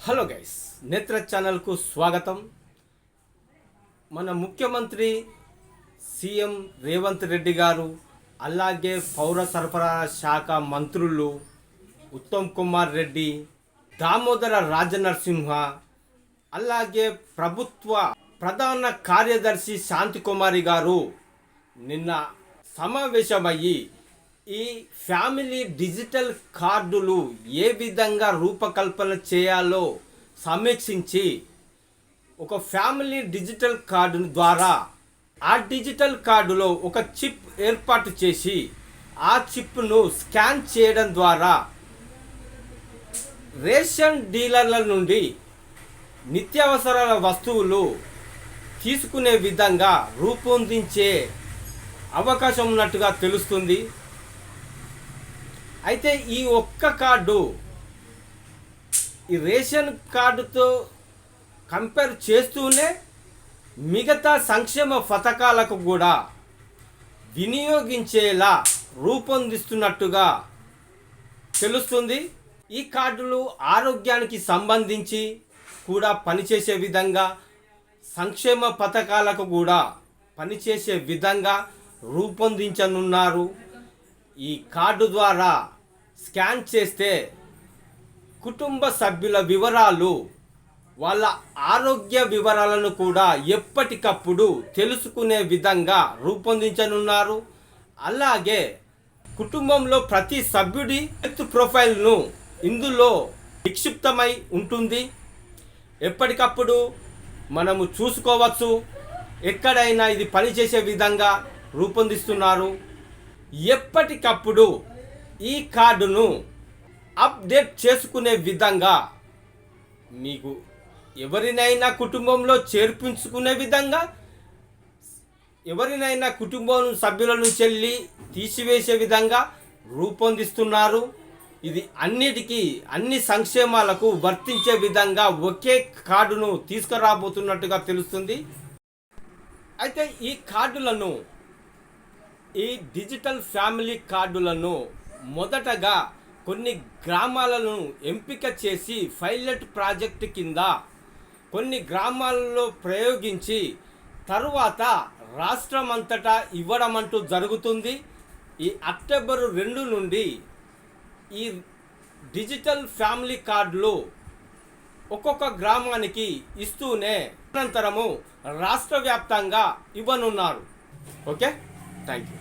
Hello guys, నేత్ర ఛానల్కు స్వాగతం. మన ముఖ్యమంత్రి సీఎం రేవంత్ రెడ్డి గారు, అలాగే పౌర సరఫరాల శాఖ మంత్రులు ఉత్తమ్ కుమార్ రెడ్డి, దామోదర రాజనరసింహ, అలాగే ప్రభుత్వ ప్రధాన కార్యదర్శి శాంతికుమారి గారు నిన్న సమావేశమయ్యి ఈ ఫ్యామిలీ డిజిటల్ కార్డులు ఏ విధంగా రూపకల్పన చేయాలో సమీక్షించి ఒక ఫ్యామిలీ డిజిటల్ కార్డు ద్వారా ఆ డిజిటల్ కార్డులో ఒక చిప్ ఏర్పాటు చేసి ఆ చిప్ను స్కాన్ చేయడం ద్వారా రేషన్ డీలర్ల నుండి నిత్యావసరాల వస్తువులు తీసుకునే విధంగా రూపొందించే అవకాశం ఉన్నట్టుగా తెలుస్తుంది. అయితే ఈ ఒక్క కార్డు ఈ రేషన్ కార్డుతో కంపేర్ చేస్తూనే మిగతా సంక్షేమ పథకాలకు కూడా వినియోగించేలా రూపొందిస్తున్నట్టుగా తెలుస్తుంది. ఈ కార్డులు ఆరోగ్యానికి సంబంధించి కూడా పనిచేసే విధంగా, సంక్షేమ పథకాలకు కూడా పనిచేసే విధంగా రూపొందించనున్నారు. ఈ కార్డు ద్వారా స్కాన్ చేస్తే కుటుంబ సభ్యుల వివరాలు, వాళ్ళ ఆరోగ్య వివరాలను కూడా ఎప్పటికప్పుడు తెలుసుకునే విధంగా రూపొందించనున్నారు. అలాగే కుటుంబంలో ప్రతి సభ్యుడి హెల్త్ ప్రొఫైల్ను ఇందులో నిక్షిప్తమై ఉంటుంది. ఎప్పటికప్పుడు మనము చూసుకోవచ్చు. ఎక్కడైనా ఇది పనిచేసే విధంగా రూపొందిస్తున్నారు. ఎప్పటికప్పుడు ఈ కార్డును అప్డేట్ చేసుకునే విధంగా, మీకు ఎవరినైనా కుటుంబంలో చేర్పించుకునే విధంగా, ఎవరినైనా కుటుంబం సభ్యుల నుంచి వెళ్ళి తీసివేసే విధంగా రూపొందిస్తున్నారు. ఇది అన్ని సంక్షేమాలకు వర్తించే విధంగా ఒకే కార్డును తీసుకురాబోతున్నట్టుగా తెలుస్తుంది. అయితే ఈ కార్డులను, ఈ డిజిటల్ ఫ్యామిలీ కార్డులను మొదటగా కొన్ని గ్రామాలను ఎంపిక చేసి పైలట్ ప్రాజెక్ట్ కింద కొన్ని గ్రామాలలో ప్రయోగించి తరువాత రాష్ట్రమంతటా ఇవ్వడం అంటూ జరుగుతుంది. ఈ అక్టోబర్ 2 నుండి ఈ డిజిటల్ ఫ్యామిలీ కార్డులు ఒక్కొక్క గ్రామానికి ఇస్తూనే అనంతరము రాష్ట్ర వ్యాప్తంగా ఇవ్వనున్నారు. Okay, thank you.